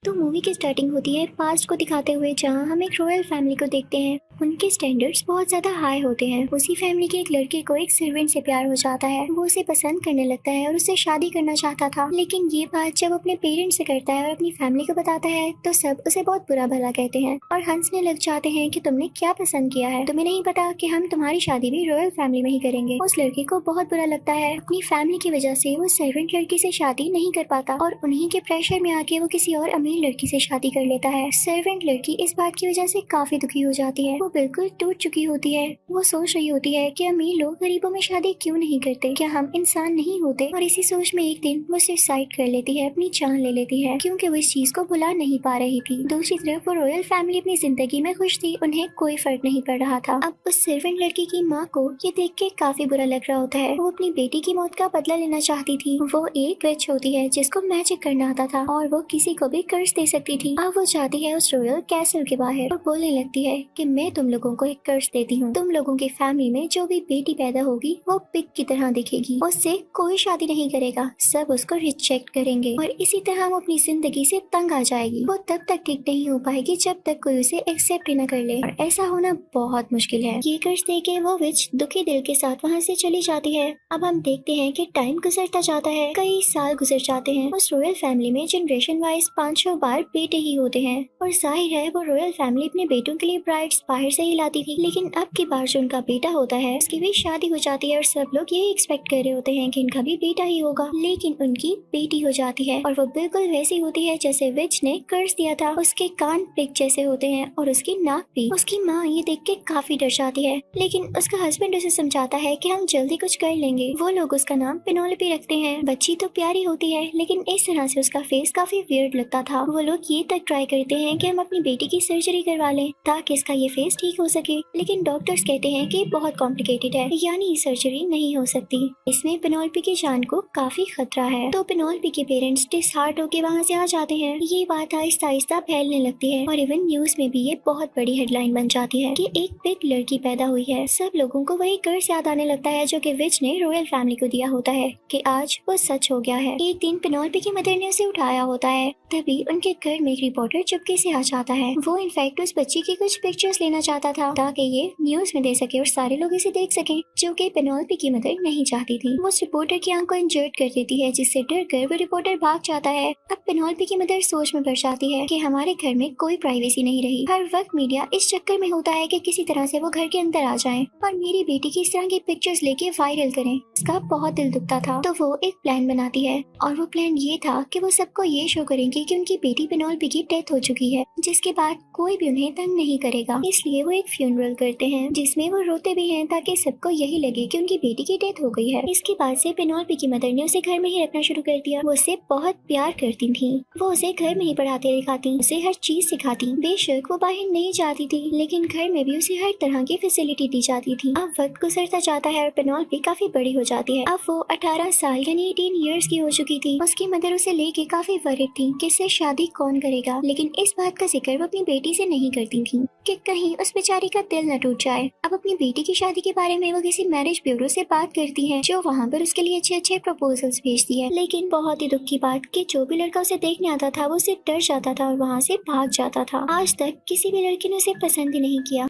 तो मूवी की स्टार्टिंग होती है पास्ट को दिखाते हुए, जहां हम एक रॉयल फैमिली को देखते हैं। उनके स्टैंडर्ड्स बहुत ज्यादा हाई होते हैं। उसी फैमिली के एक लड़के को एक सर्वेंट से प्यार हो जाता है। वो उसे पसंद करने लगता है और उससे शादी करना चाहता था। लेकिन ये बात जब अपने पेरेंट्स से करता है और अपनी फैमिली को बताता है तो सब उसे बहुत बुरा भला कहते हैं और हंसने लग जाते हैं कि तुमने क्या पसंद किया है, तुम्हें नहीं पता कि हम तुम्हारी शादी भी रॉयल फैमिली में ही करेंगे। उस लड़के को बहुत बुरा लगता है। अपनी फैमिली की वजह से वो सर्वेंट लड़की से शादी नहीं कर पाता और उन्हीं के प्रेशर में आके वो किसी और अमीर लड़की से शादी कर लेता है। सर्वेंट लड़की इस बात की वजह से काफी दुखी हो जाती है। वो बिल्कुल टूट चुकी होती है। वो सोच रही होती है कि अमीर लोग गरीबों में शादी क्यों नहीं करते, क्या हम इंसान नहीं होते। और इसी सोच में एक दिन वो सुसाइड कर लेती है, अपनी जान ले लेती है, क्योंकि वो इस चीज को भुला नहीं पा रही थी। दूसरी तरफ वो रॉयल फैमिली अपनी जिंदगी में खुश थी, उन्हें कोई फर्क नहीं पड़ रहा था। अब उस सर्वेंट लड़की की माँ को ये देख के काफी बुरा लग रहा होता है। वो अपनी बेटी की मौत का बदला लेना चाहती थी। वो एक विच होती है जिसको मैजिक करना आता था और वो किसी को भी कर्ज दे सकती थी। अब वो जाती है उस रॉयल कैसल के बाहर और बोलने लगती है कि मैं तुम लोगों को एक कर्ज देती हूँ। तुम लोगों की फैमिली में जो भी बेटी पैदा होगी वो पिग की तरह दिखेगी, उससे कोई शादी नहीं करेगा, सब उसको रिजेक्ट करेंगे और इसी तरह वो अपनी जिंदगी से तंग आ जाएगी। वो तब तक ठीक नहीं हो पाएगी जब तक कोई उसे एक्सेप्ट न कर ले और ऐसा होना बहुत मुश्किल है। ये कर्ज देके वो विच दुखी दिल के साथ वहाँ से चली जाती है। अब हम देखते हैं कि टाइम गुजरता जाता है, कई साल गुजर जाते हैं। उस रॉयल फैमिली में जनरेशन वाइज 500 बार बेटे ही होते हैं और जाहिर है वो रॉयल फैमिली अपने बेटों के लिए ब्राइड्स बाहर से ही लाती थी। लेकिन अब की बार जो उनका बेटा होता है उसकी भी शादी हो जाती है और सब लोग यही एक्सपेक्ट कर रहे होते हैं कि इनका भी बेटा ही होगा। लेकिन उनकी बेटी हो जाती है और वो बिल्कुल वैसी होती है जैसे विच ने कर्ज दिया था। उसके कान पिग जैसे होते हैं और उसकी नाक भी। उसकी माँ ये देख के काफी डर जाती है, लेकिन उसका हस्बैंड उसे समझाता है कि हम जल्दी कुछ कर लेंगे। वो लोग उसका नाम पेनोलोपी रखते हैं। बच्ची तो प्यारी होती है लेकिन इस तरह से उसका फेस काफी वियर्ड लगता था। वो लोग ये तक ट्राई करते हैं कि हम अपनी बेटी की सर्जरी करवा लें ताकि इसका ये फेस ठीक हो सके, लेकिन डॉक्टर्स कहते हैं कि बहुत कॉम्प्लिकेटेड है, यानी सर्जरी नहीं हो सकती। इसमें पेनोलोपी की जान को काफी खतरा है। तो पेनोलोपी के पेरेंट्स डिसहार्ट होके वहाँ से आ जाते हैं। ये बात आहिस्ता आहिस्ता फैलने लगती है और इवन न्यूज में भी ये बहुत बड़ी हेडलाइन बन जाती है कि एक बिग लड़की पैदा हुई है। सब लोगों को वही कर्ज याद आने लगता है जो कि विच ने रॉयल फैमिली को दिया होता है कि आज वो सच हो गया है। एक दिन पेनोलोपी की मदर ने उसे उठाया होता है, तभी उनके घर में एक रिपोर्टर चुपके से आ जाता है। वो इनफैक्ट उस बच्ची की कुछ पिक्चर्स लेना चाहता था ताकि ये न्यूज में दे सके और सारे लोग इसे देख सकें, जो कि पेनोलोपी की मदर नहीं चाहती थी। वो उस रिपोर्टर की आंख को इंजर्ड कर देती है, जिससे डर कर वो रिपोर्टर भाग जाता है। अब पेनोलोपी की मदर सोच में पड़ जाती है कि हमारे घर में कोई प्राइवेसी नहीं रही। हर वक्त मीडिया इस चक्कर में होता है कि किसी तरह से वो घर के अंदर आ जाए और मेरी बेटी की इस तरह की पिक्चर्स लेके वायरल करें। उसका बहुत दिल दुखता था, तो वो एक प्लान बनाती है और वो प्लान ये था कि वो सबको ये शो करेंगे कि उनकी बेटी पेनोलोपी की डेथ हो चुकी है, जिसके बाद कोई भी उन्हें तंग नहीं करेगा। इसलिए वो एक फ्यूनरल करते हैं जिसमें वो रोते भी हैं ताकि सबको यही लगे कि उनकी बेटी की डेथ हो गई है। इसके बाद से पेनोलोपी की मदर ने उसे घर में ही रखना शुरू कर दिया। वो उसे बहुत प्यार करती थी। वो उसे घर में ही पढ़ाती लिखाती, उसे हर चीज सिखाती। बेशक वो बाहर नहीं जाती थी, लेकिन घर में भी उसे हर तरह की फैसिलिटी दी जाती थी। अब वक्त गुजरता जाता है और पेनोलोपी काफी बड़ी हो जाती है। अब वो 18 साल यानी 18 इयर्स की हो चुकी थी। उसकी मदर उसे लेके काफी वरिड थी कि इससे शादी कौन करेगा, लेकिन इस बात का जिक्र वो अपनी बेटी से नहीं करती थी कि कहीं उस बेचारी का दिल न टूट जाए। अब अपनी बेटी की शादी के बारे में वो किसी मैरिज ब्यूरो से बात करती है, जो वहाँ पर उसके लिए अच्छे अच्छे प्रपोजल्स भेजती है। लेकिन बहुत ही दुख की बात कि जो भी लड़का उसे देखने आता था वो उससे डर जाता था और वहाँ से भाग जाता था। आज तक किसी भी लड़की ने उसे पसंद ही नहीं किया।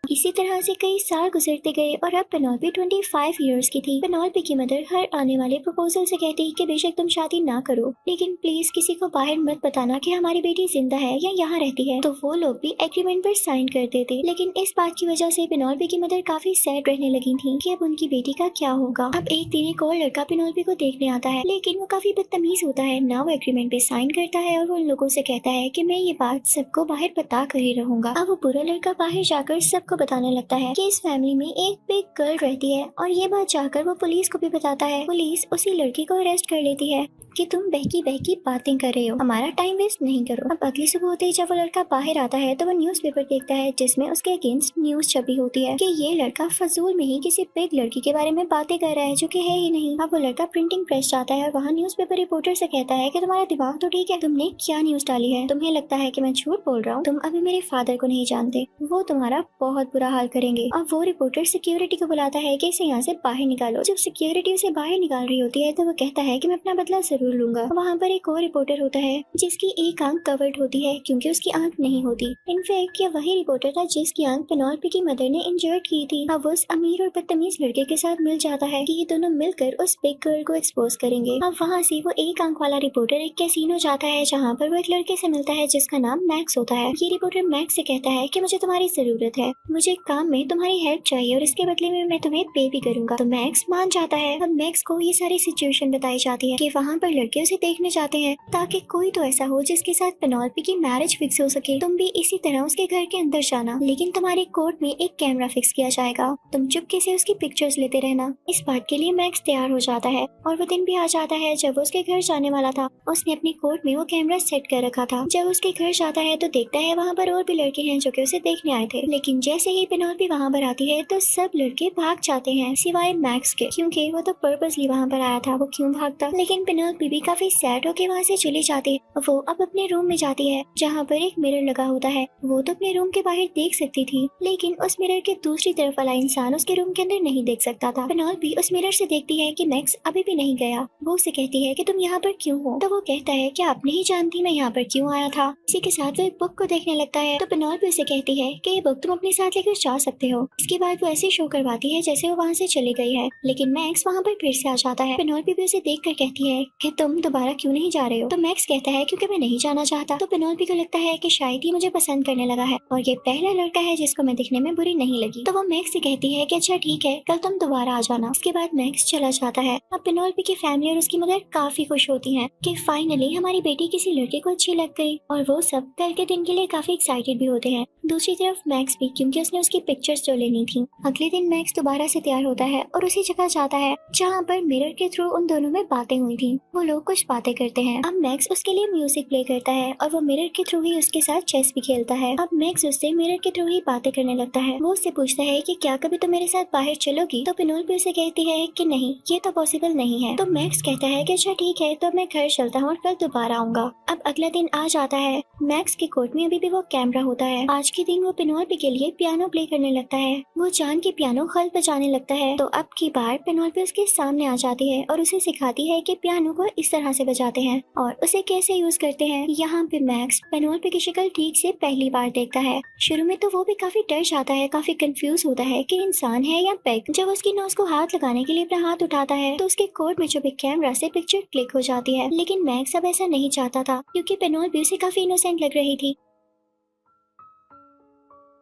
इसी तरह से कई साल गुजरते गए और अब पेनोलोपी 25 इयर्स की थी। पेनोलोपी की मदर हर आने वाले प्रपोजल से कहती कि बेशक तुम शादी ना करो, लेकिन प्लीज किसी को बाहर मत बताना कि हमारी बेटी जिंदा है या यहाँ रहती है। तो वो लोग भी एग्रीमेंट पर साइन कर देते। लेकिन इस बात की वजह से पेनोलोपी की मदर काफी सैड रहने लगी थी कि अब उनकी बेटी का क्या होगा। अब एक दिन एक और लड़का पेनोलोपी को देखने आता है, लेकिन वो काफी बदतमीज होता है ना। वो एग्रीमेंट पे साइन करता है और वो उन लोगों से कहता है कि मैं ये बात सबको बाहर बता कर ही रहूंगा। अब वो बुरा लड़का बाहर जाकर सबको बताने लगता है कि इस फैमिली में एक बिग गर्ल रहती है और ये बात जाकर वो पुलिस को भी बताता है। पुलिस उसी लड़की को अरेस्ट कर लेती है कि तुम बहकी बहकी बातें कर रहे हो, हमारा टाइम वेस्ट नहीं करो। अब अगली सुबह होते ही जब वो लड़का बाहर आता है तो वो न्यूज़पेपर देखता है जिसमें उसके अगेंस्ट न्यूज छपी होती है कि ये लड़का फजूल में ही किसी बिग लड़की के बारे में बातें कर रहा है जो कि है ही नहीं। अब वो लड़का प्रिंटिंग प्रेस जाता है और वहाँ न्यूज़पेपर रिपोर्टर से कहता है कि तुम्हारा दिमाग तो ठीक है, तुमने क्या न्यूज डाली है, तुम्हें लगता है कि मैं झूठ बोल रहा हूँ, तुम अभी मेरे फादर को नहीं जानते, वो तुम्हारा बहुत बुरा हाल करेंगे। अब वो रिपोर्टर सिक्योरिटी को बुलाता है कि इसे यहाँ से बाहर निकालो। जब सिक्योरिटी उसे बाहर निकाल रही होती है तो वो कहता है कि मैं अपना बदला जरूर जरूर लूंगा। वहाँ पर एक और रिपोर्टर होता है जिसकी एक आंख कवर्ड होती है क्योंकि उसकी आंख नहीं होती। इनफैक्ट ये वही रिपोर्टर था जिसकी आंख पेनोल्पी की मदर ने इंजर्ड की थी। अब वो उस अमीर और बदतमीज लड़के के साथ मिल जाता है कि ये दोनों मिलकर उस बिग गर्ल को एक्सपोज करेंगे। अब वहाँ से वो एक आंख वाला रिपोर्टर एक कैसीनो जाता है जहाँ पर वो एक लड़के से मिलता है जिसका नाम मैक्स होता है। ये रिपोर्टर मैक्स से कहता है कि मुझे तुम्हारी जरूरत है, मुझे एक काम में तुम्हारी हेल्प चाहिए और इसके बदले में मैं तुम्हें पे भी करूंगा। तो मैक्स मान जाता है। अब मैक्स को ये सारी सिचुएशन बताई जाती है कि वहाँ पर लड़के उसे देखने जाते हैं ताकि कोई तो ऐसा हो जिसके साथ पेनोल्पी की मैरिज फिक्स हो सके। तुम भी इसी तरह उसके घर के अंदर जाना, लेकिन तुम्हारे कोर्ट में एक कैमरा फिक्स किया जाएगा, तुम चुपके से उसकी पिक्चर्स लेते रहना। इस बात के लिए मैक्स तैयार हो जाता है और वो दिन भी आ जाता है जब वो उसके घर जाने वाला था। उसने अपने कोर्ट में वो कैमरा सेट कर रखा था। जब उसके घर जाता है तो देखता है वहाँ पर और भी लड़के हैं जो कि उसे देखने आए थे, लेकिन जैसे ही पेनोल्पी वहाँ पर आती है तो सब लड़के भाग जाते हैं सिवाय मैक्स के, क्योंकि वो तो पर्पसली वहाँ पर आया था, वो क्यों भागता। लेकिन पेनोल्पी भी काफी सैड होकर वहाँ से चली जाती है। वो अब अपने रूम में जाती है जहाँ पर एक मिरर लगा होता है। वो तो अपने रूम के बाहर देख सकती थी, लेकिन उस मिरर के दूसरी तरफ वाला इंसान उसके रूम के अंदर नहीं देख सकता था। पेनोल्पी उस मिरर से देखती है कि मैक्स अभी भी नहीं गया। वो उसे कहती है कि तुम यहाँ पर क्यों हो? तो वो कहता है कि आप नहीं जानती मैं यहाँ पर क्यों आया था। इसी के साथ वो एक बुक को देखने लगता है। तो पेनोल्पी उसे कहती है कि ये बुक तुम अपने साथ लेकर जा सकते हो। इसके बाद वो ऐसे शो करवाती है जैसे वो वहाँ से चली गई है, लेकिन मैक्स वहाँ पर फिर से आ जाता है। पेनोल्पी भी उसे देख कर कहती है कि तुम दोबारा क्यों नहीं जा रहे हो? तो मैक्स कहता है क्योंकि मैं नहीं जाना चाहता। तो पेनोल्पी को लगता है कि शायद ही मुझे पसंद करने लगा है और ये पहला लड़का है जिसको मैं दिखने में बुरी नहीं लगी। तो वो मैक्स से कहती है कि अच्छा ठीक है, कल तुम दोबारा आ जाना। इसके बाद मैक्स चला जाता है। अब पेनोल्पी की फैमिली और उसकी मदर काफी खुश होती हैं कि फाइनली हमारी बेटी किसी लड़के को अच्छी लग गई, और वो सब कल के दिन के लिए काफी एक्साइटेड भी होते हैं। दूसरी तरफ मैक्स भी, क्योंकि उसने उसकी पिक्चर्स जो लेनी थी। अगले दिन मैक्स दोबारा से तैयार होता है और उसी जगह जाता है जहाँ पर मिरर के थ्रू उन दोनों में बातें हुई थी। वो लोग कुछ बातें करते हैं। अब मैक्स उसके लिए म्यूजिक प्ले करता है और वो मिरर के थ्रू ही उसके साथ चेस भी खेलता है। अब मैक्स उससे मिरर के थ्रू ही बातें करने लगता है। वो उससे पूछता है कि क्या कभी तुम मेरे साथ बाहर चलोगी? तो पेनोल्पी उसे कहती है कि नहीं, ये तो पॉसिबल नहीं है। तो मैक्स कहता है कि अच्छा ठीक है, तो मैं घर चलता हूँ और कल दोबारा आऊंगा। अब अगला दिन आ जाता है। मैक्स के कोर्ट में अभी भी वो कैमरा होता है। आज के दिन वो पेनोल्पी के लिए पियानो प्ले करने लगता है। वो जान के पियानो खल बजाने लगता है। तो अब की बार पेनोल्पी उसके सामने आ जाती है और उसे सिखाती है कि पियानो को इस तरह से बजाते हैं और उसे कैसे यूज करते हैं। यहाँ पे मैक्स पेनोल्पी की शक्ल ठीक से पहली बार देखता है। शुरू में तो वो भी काफी डर जाता है, काफी कंफ्यूज होता है कि इंसान है या पेग। जब उसकी नोज को हाथ लगाने के लिए अपना हाथ उठाता है तो उसके कोर्ट में छुपे कैमरा से पिक्चर क्लिक हो जाती है। लेकिन मैक्स अब ऐसा नहीं चाहता था क्योंकि पेनोल्पी उसे काफी इनोसेंट लग रही थी।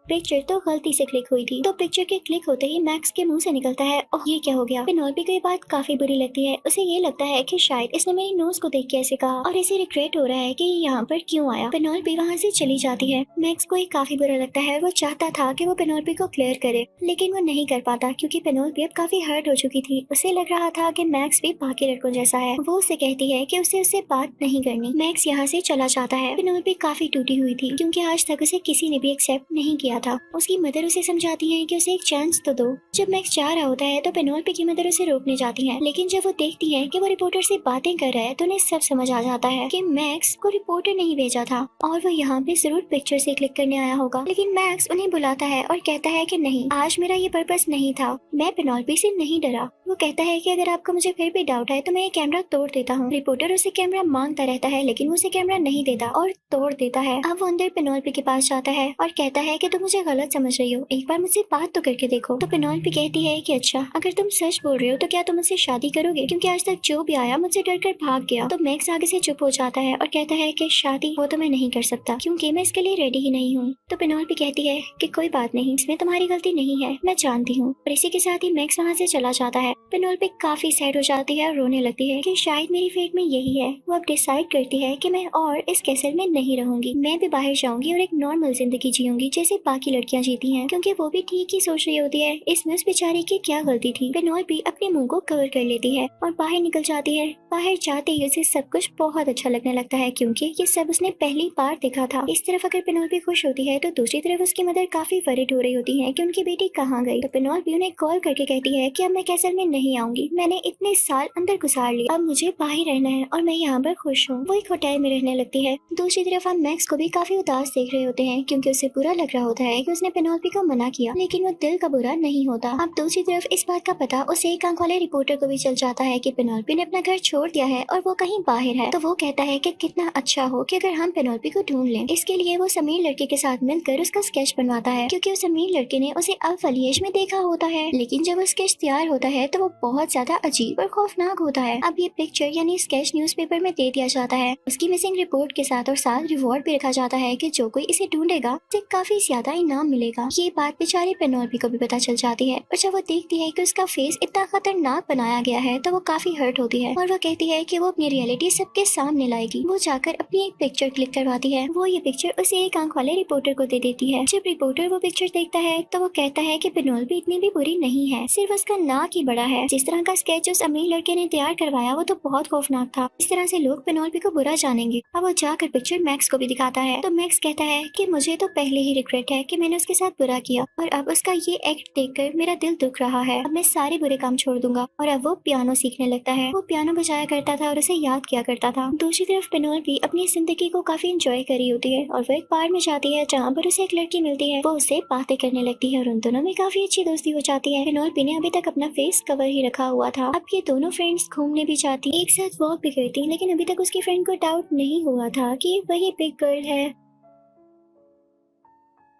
पिक्चर तो गलती से क्लिक हुई थी। तो पिक्चर के क्लिक होते ही मैक्स के मुंह से निकलता है, ओह ये क्या हो गया। पेनोल्पी को ये बात काफी बुरी लगती है। उसे ये लगता है कि शायद इसने मेरी नोज को देख के ऐसे कहा और इसे रिग्रेट हो रहा है कि ये यहाँ पर क्यों आया। पेनोल्पी वहाँ से चली जाती है। मैक्स को ये काफी बुरा लगता है। वो चाहता था कि वो पेनोल्पी को क्लियर करे, लेकिन वो नहीं कर पाता क्योंकि पेनोल्पी अब काफी हर्ट हो चुकी थी। उसे लग रहा था कि मैक्स भी बाकी लड़कों जैसा है। वो उसे कहती है कि उसे उससे बात नहीं करनी। मैक्स यहाँ से चला जाता है। पेनोल्पी काफी टूटी हुई थी क्योंकि आज तक उसे किसी ने भी एक्सेप्ट नहीं किया था। उसकी मदर उसे समझाती है कि उसे एक चांस तो दो। जब मैक्स जा रहा होता है तो पेनोल्पी की मदर उसे रोकने जाती है, लेकिन जब वो देखती है कि वो रिपोर्टर से बातें कर रहा है तो उन्हें सब समझ आ जाता है कि मैक्स को रिपोर्टर नहीं भेजा था और वो यहाँ पे जरूर पिक्चर से क्लिक करने आया होगा। लेकिन मैक्स उन्हें बुलाता है और कहता है कि नहीं, आज मेरा ये पर्पस नहीं था, मैं पेनोल्पी से नहीं डरा। वो कहता है कि अगर आपको मुझे फिर भी डाउट है तो मैं ये कैमरा तोड़ देता हूँ। रिपोर्टर उसे कैमरा मांगता रहता है लेकिन वो उसे कैमरा नहीं देता और तोड़ देता है। अब वो अंदर पेनोल्पी के पास जाता है और कहता है कि तुम मुझे गलत समझ रही हो, एक बार मुझसे बात तो करके देखो। तो पेनोल्पी कहती है कि अच्छा, अगर तुम सच बोल रहे हो तो क्या तुम मुझसे शादी करोगे, क्योंकि आज तक जो भी आया मुझसे डर कर भाग गया। तो मैक्स आगे से चुप हो जाता है और कहता है कि शादी वो तो मैं नहीं कर सकता क्योंकि मैं इसके लिए रेडी ही नहीं हूँ। तो पेनोल्पी कहती है कि कोई बात नहीं, इसमें तुम्हारी गलती नहीं है, मैं जानती हूँ। और इसी के साथ ही मैक्स वहाँ से चला जाता है। पेनोल्पी काफी सैड हो जाती है और रोने लगती है कि शायद मेरी फेट में यही है। वो अब डिसाइड करती है कि मैं और इस कैसल में नहीं रहूंगी, मैं भी बाहर जाऊंगी और एक नॉर्मल जिंदगी जीऊंगी जैसे बाकी लड़कियां जीती हैं, क्योंकि वो भी ठीक ही सोच रही होती है इसमें उस बेचारी की क्या गलती थी। पेनोल्पी अपने मुंह को कवर कर लेती है और बाहर निकल जाती है। बाहर जाते ही उसे सब कुछ बहुत अच्छा लगने लगता है क्योंकि ये सब उसने पहली बार देखा था। इस तरफ अगर पेनोल्पी खुश होती है तो दूसरी तरफ उसकी मदर काफी वरीड हो रही होती है कि उनकी बेटी कहाँ गई। तो पेनोल्पी उन्हें कॉल करके कहती है कि अब मैं कैसल में नहीं आऊंगी, मैंने इतने साल अंदर गुजार लिए, अब मुझे बाहर रहना है और मैं यहाँ पर खुश हूँ। वो एक होटल में रहने लगती है। दूसरी तरफ हम मैक्स को भी काफी उदास देख रहे होते हैं क्योंकि उसे बुरा लग रहा होता है कि उसने पेनोल्पी को मना किया, लेकिन वो दिल का बुरा नहीं होता। अब दूसरी तरफ इस बात का पता उस एक आंख वाले रिपोर्टर को भी चल जाता है कि पेनोल्पी ने अपना घर छोड़ दिया है और वो कहीं बाहर है। तो वो कहता है कि कितना अच्छा हो कि अगर हम पेनोल्पी को ढूंढ लें। इसके लिए वो अमीर लड़के के साथ मिलकर उसका स्केच बनवाता है क्योंकि उस अमीर लड़के ने उसे अव्वल एज में देखा होता है, लेकिन जब वो स्केच तैयार होता है तो वो बहुत ज्यादा अजीब और खौफनाक होता है। अब ये पिक्चर यानी स्केच न्यूज़पेपर में दे दिया जाता है उसकी मिसिंग रिपोर्ट के साथ, और साथ रिवॉर्ड भी रखा जाता है कि जो कोई इसे ढूंढेगा उसे काफी ज्यादा इनाम मिलेगा। ये बात बेचारी पेनोल्पी को भी पता चल जाती है और जब वो देखती है कि उसका फेस इतना खतरनाक बनाया गया है तो वो काफी हर्ट होती है और वो कहती है कि वो अपनी रियलिटी सबके सामने लाएगी। वो जाकर अपनी एक पिक्चर क्लिक करवाती है। वो ये पिक्चर उसे एक आंख वाले रिपोर्टर को दे देती है। जब रिपोर्टर वो पिक्चर देखता है तो वो कहता है कि पेनोल्पी इतनी भी बुरी नहीं है, सिर्फ उसका नाक ही बड़ा है। जिस तरह का स्केच उस अमीर लड़के ने तैयार करवाया वो तो बहुत खौफनाक था। इस तरह से लोग पेनोल्पी को बुरा जानेंगे। अब वो जाकर पिक्चर मैक्स को भी दिखाता है तो मैक्स कहता है कि मुझे तो पहले ही रिग्रेट है कि मैंने उसके साथ बुरा किया और अब उसका ये एक्ट देखकर मेरा दिल दुख रहा है। अब मैं सारे बुरे काम छोड़ दूंगा। और अब वो पियानो सीखने लगता है। वो पियानो बजाया करता था और उसे याद किया करता था। दूसरी तरफ पेनोल्पी अपनी जिंदगी को काफी एंजॉय करी होती है और वो एक बार में जाती है जहाँ पर उसे एक लड़की मिलती है। वो उससे बातें करने लगती है और उन दोनों में काफी अच्छी दोस्ती हो जाती है। पेनोल्पी ने अभी तक अपना फेस कवर ही रखा हुआ था। अब ये दोनों फ्रेंड्स घूमने भी जाती, एक साथ वॉक भी करती, लेकिन अभी तक उसकी फ्रेंड को डाउट नहीं हुआ था कि वही बिग गर्ल है।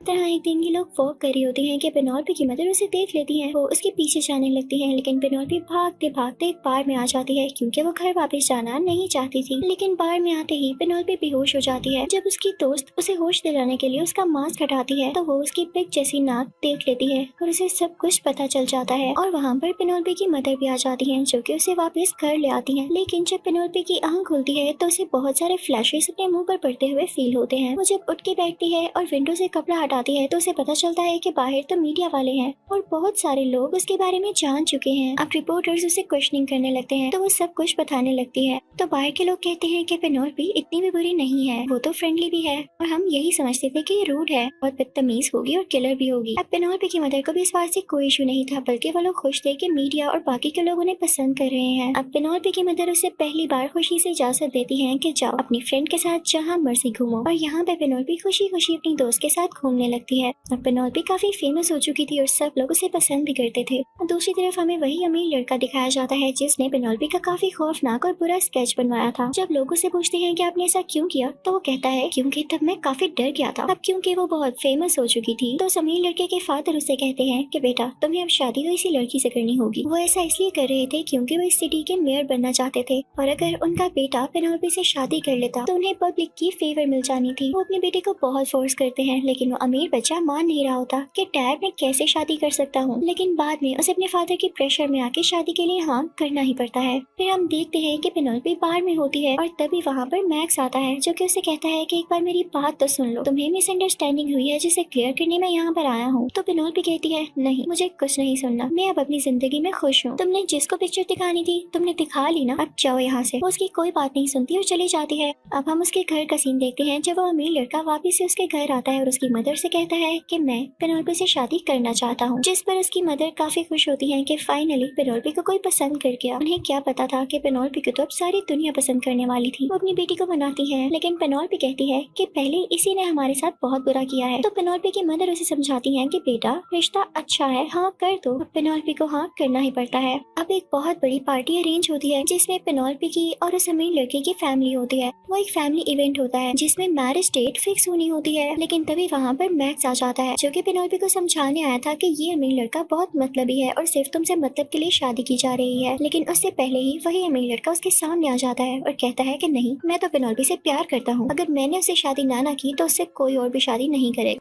तरह एक दिन ये लोग वॉक कर रही होती हैं कि पेनोल्पी की मदर उसे देख लेती है। वो उसके पीछे जाने लगती है, लेकिन पेनोल्पी भागते भागते एक बार में आ जाती है क्योंकि वो घर वापस जाना नहीं चाहती थी। लेकिन बार में आते ही पेनोल्पी बेहोश हो जाती है। जब उसकी दोस्त उसे होश दिलाने के लिए उसका मास्क हटाती है तो वो उसकी पिग जैसी नाक देख लेती है और उसे सब कुछ पता चल जाता है। और वहाँ पर पेनोल्पी की मदर भी आ जाती है जो कि उसे वापस घर ले आती है। लेकिन जब पेनोल्पी की आंख खुलती है तो उसे बहुत सारे फ्लैशेस अपने मुंह पर पड़ते हुए फील होते हैं। वो जब उठ के बैठती है और विंडो से कपड़ा हटाती है तो उसे पता चलता है कि बाहर तो मीडिया वाले हैं और बहुत सारे लोग उसके बारे में जान चुके हैं। अब रिपोर्टर्स उसे क्वेश्चनिंग करने लगते हैं तो वो सब कुछ बताने लगती है। तो बाहर के लोग कहते हैं कि पेनोल्पी इतनी भी बुरी नहीं है, वो तो फ्रेंडली भी है और हम यही समझते थे कि ये रूड है, बहुत बदतमीज होगी और किलर भी होगी। अब पेनोल्पी की मदर को भी इस बात से कोई इशू नहीं था, बल्कि वो लोग खुश थे कि मीडिया और बाकी के लोग उन्हें पसंद कर रहे हैं। अब पेनोल्पी की मदर उसे पहली बार खुशी से इजाजत देती है कि जाओ अपनी फ्रेंड के साथ जहाँ मर्जी घूमो। और यहाँ पे पेनोल्पी खुशी खुशी अपनी दोस्त के साथ घूमने लगती है। अब पेनोल्पी काफी फेमस हो चुकी थी और सब लोग उसे पसंद भी करते थे। दूसरी तरफ हमें वही अमीर लड़का दिखाया जाता है जिसने पेनोल्पी का काफी खौफनाक और बुरा स्केच बनवाया था। जब लोग उसे पूछते हैं कि आपने ऐसा क्यों किया तो वो कहता है क्योंकि तब मैं काफी डर गया था। अब क्योंकि वो बहुत फेमस हो चुकी थी तो उस अमीर लड़के के फादर उसे कहते हैं कि बेटा तुम्हें अब शादी तो इसी लड़की से करनी होगी। वो ऐसा इसलिए कर रहे थे क्योंकि वो इस सिटी के मेयर बनना चाहते थे और अगर उनका बेटा पेनोल्पी से शादी कर लेता तो उन्हें पब्लिक की फेवर मिल जानी थी। वो अपने बेटे को बहुत फोर्स करते हैं लेकिन वो अमीर बच्चा मान नहीं रहा होता कि डैड मैं कैसे शादी कर सकता हूँ। लेकिन बाद में उसे अपने फादर के प्रेशर में आके शादी के लिए हाँ करना ही पड़ता है। फिर हम देखते हैं कि पेनोल्पी बार में होती है और तभी वहाँ पर मैक्स आता है जो कि उसे कहता है कि एक बार मेरी बात तो सुन लो, तुम्हें मिसअंडरस्टैंडिंग हुई है जिसे क्लियर करने मैं यहाँ पर आया हूँ। तो पेनोल्पी कहती है नहीं मुझे कुछ नहीं सुनना, मैं अब अपनी जिंदगी में खुश हूँ। तुमने जिसको पिक्चर दिखानी थी तुमने दिखा ली ना, अब जाओ यहाँ से। वो उसकी कोई बात नहीं सुनती और चली जाती है। अब हम उसके घर का सीन देखते हैं जब वो अमीर लड़का वापिस से उसके घर आता है और उसकी मदर से कहता है कि मैं पेनोल्पी से शादी करना चाहता हूँ। जिस पर उसकी मदर काफी खुश होती है कि फाइनली पेनोल्पी को कोई पसंद कर गया। उन्हें क्या पता था कि पेनोल्पी को तो अब सारी दुनिया पसंद करने वाली थी। वो अपनी बेटी को मनाती है लेकिन पेनोल्पी कहती है कि पहले इसी ने हमारे साथ बहुत बुरा किया है। तो पेनोल्पी की मदर उसे समझाती है कि बेटा रिश्ता अच्छा है, हाँ कर दो। पेनोल्पी को हाँ करना ही पड़ता है। अब एक बहुत बड़ी पार्टी अरेंज होती है जिसमें पेनोल्पी की और उस अमीर लड़के की फैमिली होती है। वो एक फैमिली इवेंट होता है जिसमें मैरिज डेट फिक्स होनी होती है। लेकिन तभी वहाँ पर मैक्स आ जाता है जो कि पेनोल्पी को समझाने आया था कि ये अमीर लड़का बहुत मतलबी है और सिर्फ तुमसे मतलब के लिए शादी की जा रही है। लेकिन उससे पहले ही वही अमीर लड़का उसके सामने आ जाता है और कहता है कि नहीं मैं तो पेनोल्पी से प्यार करता हूँ, अगर मैंने उससे शादी ना की तो उससे कोई और भी शादी नहीं करेगा।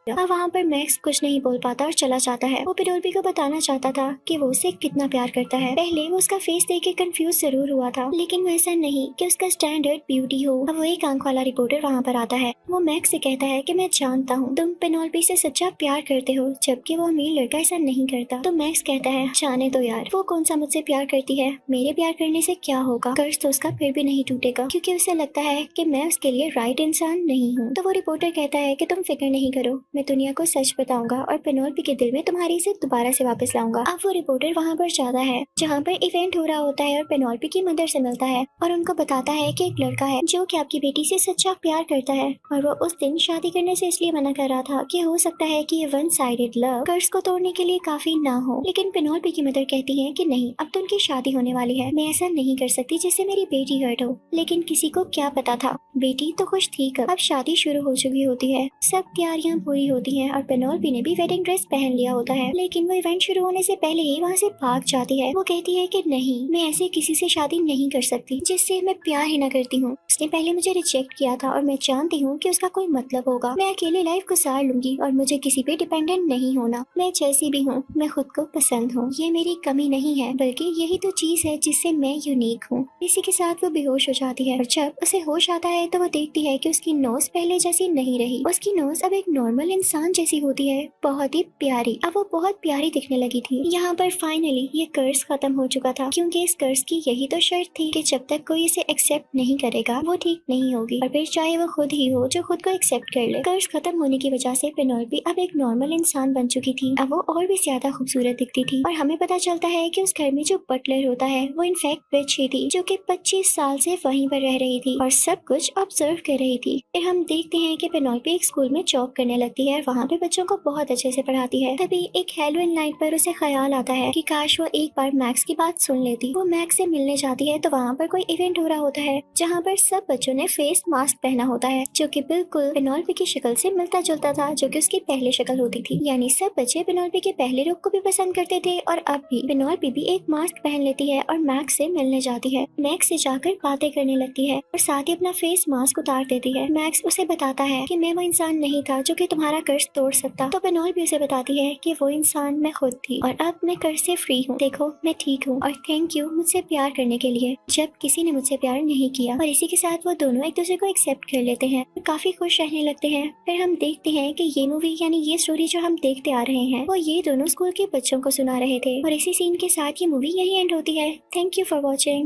अब वहाँ पर मैक्स कुछ नहीं बोल पाता और चला जाता है। वो पेनोल्पी को बताना चाहता था कि वो उसे कितना प्यार करता है। पहले वो उसका फेस देख के कंफ्यूज जरूर हुआ था लेकिन वो ऐसा नहीं कि उसका स्टैंडर्ड ब्यूटी हो। अब वो एक आंख वाला रिपोर्टर वहाँ पर आता है। वो मैक्स से कहता है कि मैं जानता हूँ तुम पेनोल्पी से सच्चा प्यार करते हो जबकि वो अमीर लड़का ऐसा नहीं करता। तो मैक्स कहता है जाने दो यार, वो कौन सा मुझसे प्यार करती है, मेरे प्यार करने से क्या होगा, कर्ज तो उसका फिर भी नहीं टूटेगा क्योंकि उसे लगता है कि मैं उसके लिए राइट इंसान नहीं हूँ। तो वो रिपोर्टर कहता है कि तुम फिक्र नहीं करो, मैं दुनिया को सच बताऊंगा और पेनोल्पी के दिल में तुम्हारी इज्जत दोबारा से वापस लाऊंगा। अब वो रिपोर्टर वहाँ पर जाता है जहाँ पर इवेंट हो रहा होता है और पेनोल्पी की मदर से मिलता है और उनको बताता है कि एक लड़का है जो कि आपकी बेटी से सच्चा प्यार करता है और वो उस दिन शादी करने से इसलिए मना कर रहा था कि हो सकता है कि ये वन साइडेड लव कर्ज को तोड़ने के लिए काफी ना हो। लेकिन पेनोल्पी की मदर कहती है कि नहीं, अब तो उनकी शादी होने वाली है, मैं ऐसा नहीं कर सकती जिससे मेरी बेटी हर्ट हो। लेकिन किसी को क्या पता था, बेटी तो खुश थी कब, अब शादी शुरू हो चुकी होती है, सब तैयारियां पूरी होती हैं और पेनोल्पी ने भी वेडिंग ड्रेस पहन लिया होता है। लेकिन वो इवेंट शुरू होने से पहले ही वहाँ से भाग जाती है। वो कहती है कि नहीं, मैं ऐसे किसी से शादी नहीं कर सकती जिससे मैं प्यार ही ना करती हूँ। उसने पहले मुझे रिजेक्ट किया था और मैं जानती हूँ कि उसका कोई मतलब होगा। मैं अकेले लाइफ गुजार लूंगी और मुझे किसी पे डिपेंडेंट नहीं होना। मैं जैसी भी हूँ, मैं खुद को पसंद हूँ, ये मेरी कमी नहीं है बल्कि यही तो चीज है जिससे मैं यूनिक हूँ। इसी के साथ वो बेहोश हो जाती है और जब उसे होश आता है तो वो देखती है कि उसकी नोज पहले जैसी नहीं रही। उसकी नोज अब एक नॉर्मल इंसान जैसी होती है, बहुत ही प्यारी। अब वो बहुत प्यारी दिखने लगी थी। यहाँ पर फाइनली ये कर्ज खत्म हो चुका था क्योंकि इस कर्ज की यही तो शर्त थी कि जब तक कोई इसे एक्सेप्ट नहीं करेगा वो ठीक नहीं होगी, और फिर चाहे वो खुद ही हो जो खुद को एक्सेप्ट कर ले। कर्ज खत्म होने की वजह से पेनोल्पी अब एक नॉर्मल इंसान बन चुकी थी। अब वो और भी ज्यादा खूबसूरत दिखती थी और हमें पता चलता है कि उस घर में जो बटलर होता है वो इनफैक्ट विच ही थी जो कि 25 साल से वहीं पर रह रही थी और सब कुछ ऑब्जर्व कर रही थी। फिर हम देखते हैं कि पेनोल्पी एक स्कूल में जॉब करने लगती है, वहाँ पे बच्चों को बहुत अच्छे से पढ़ाती है। तभी एक हैलोवीन नाइट पर उसे ख्याल आता है कि काश वो एक बार मैक्स की बात सुन लेती। वो मैक्स से मिलने जाती है तो वहाँ पर कोई इवेंट हो रहा होता है जहाँ पर सब बच्चों ने फेस मास्क पहना होता है जो कि बिल्कुल पेनोल्पी की शक्ल से मिलता जुलता था जो कि उसकी पहली शक्ल होती थी। यानी सब बच्चे पेनोल्पी के पहले रुख को भी पसंद करते थे और अब भी पेनोल्पी भी एक मास्क पहन लेती है और मैक्स से मिलने जाती है। मैक्स से जाकर बातें करने लगती है और साथ ही अपना फेस मास्क उतार देती है। मैक्स उसे बताता है कि मैं वो इंसान नहीं था जो कि तुम्हारा कर्ज तोड़ सकता। तो पेनोल्पी उसे बताती है कि वो इंसान मैं खुद थी और अब मैं कर्ज से फ्री हूँ। देखो मैं ठीक हूँ और थैंक यू मुझसे प्यार करने के लिए जब किसी ने मुझसे प्यार नहीं किया। और इसी के साथ वो दोनों एक दूसरे को एक्सेप्ट कर लेते हैं, काफी खुश रहने लगते हैं। फिर हम देखते हैं कि ये मूवी यानी ये स्टोरी जो हम देखते आ रहे हैं वो ये दोनों स्कूल के बच्चों को सुना रहे थे और इसी सीन के साथ ये मूवी यही एंड होती है। Thank you for watching.